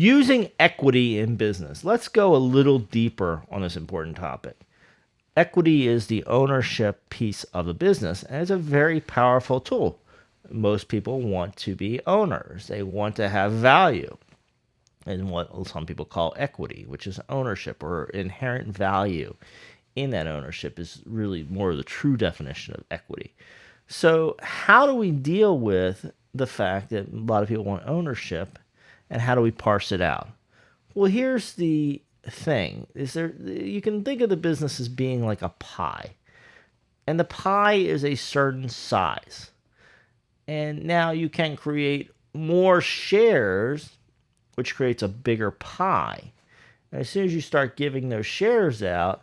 Using equity in business. Let's go a little deeper on this important topic. Equity is the ownership piece of the business, and it's a very powerful tool. Most people want to be owners. They want to have value, and what some people call equity, which is ownership or inherent value in that ownership, is really more of the true definition of equity. So how do we deal with the fact that a lot of people want ownership, and how do we parse it out? Well, here's the thing. You can think of the business as being like a pie. And the pie is a certain size. And now you can create more shares, which creates a bigger pie. And as soon as you start giving those shares out,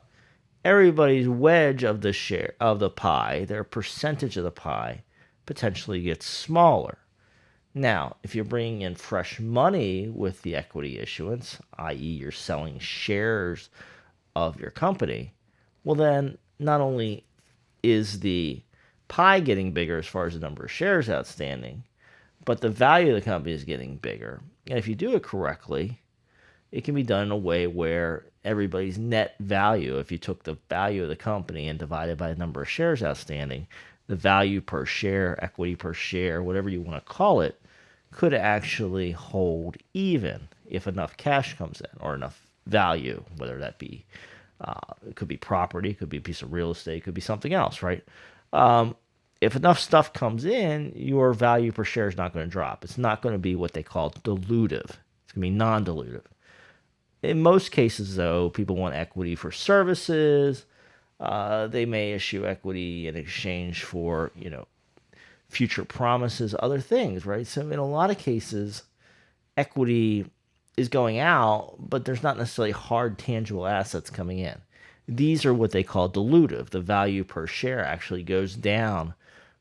everybody's wedge of the pie, their percentage of the pie, potentially gets smaller. Now, if you're bringing in fresh money with the equity issuance, i.e., you're selling shares of your company, well, then not only is the pie getting bigger as far as the number of shares outstanding, but the value of the company is getting bigger. And if you do it correctly, it can be done in a way where everybody's net value, if you took the value of the company and divided by the number of shares outstanding, the value per share, equity per share, whatever you want to call it, could actually hold even if enough cash comes in or enough value, whether that be, it could be property, it could be a piece of real estate, it could be something else, right? If enough stuff comes in, your value per share is not going to drop. It's not going to be what they call dilutive. It's going to be non-dilutive. In most cases, though, people want equity for services. They may issue equity in exchange for, future promises, other things, right? So in a lot of cases, equity is going out, but there's not necessarily hard, tangible assets coming in. These are what they call dilutive. The value per share actually goes down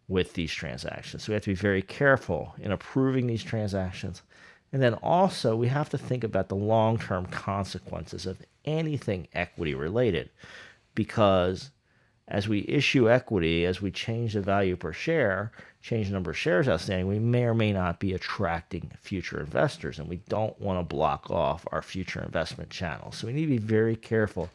with these transactions. So we have to be very careful in approving these transactions. And then also, we have to think about the long-term consequences of anything equity related, because as we issue equity, as we change the value per share, change the number of shares outstanding, we may or may not be attracting future investors, and we don't want to block off our future investment channels. So we need to be very careful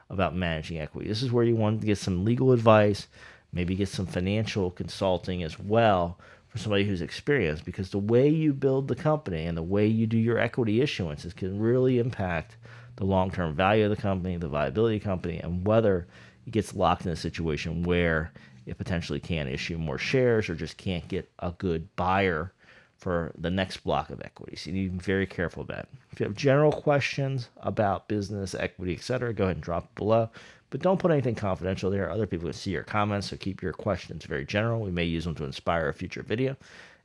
about managing equity. This is where you want to get some legal advice, maybe get some financial consulting as well for somebody who's experienced, because the way you build the company and the way you do your equity issuances can really impact the long-term value of the company, the viability of the company, and whether it gets locked in a situation where it potentially can't issue more shares or just can't get a good buyer for the next block of equity. So you need to be very careful of that. If you have general questions about business, equity, etc., go ahead and drop it below. But don't put anything confidential there. Other people can see your comments, so keep your questions very general. We may use them to inspire a future video.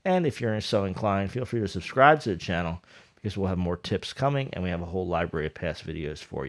And if you're so inclined, feel free to subscribe to the channel, because we'll have more tips coming, and we have a whole library of past videos for you.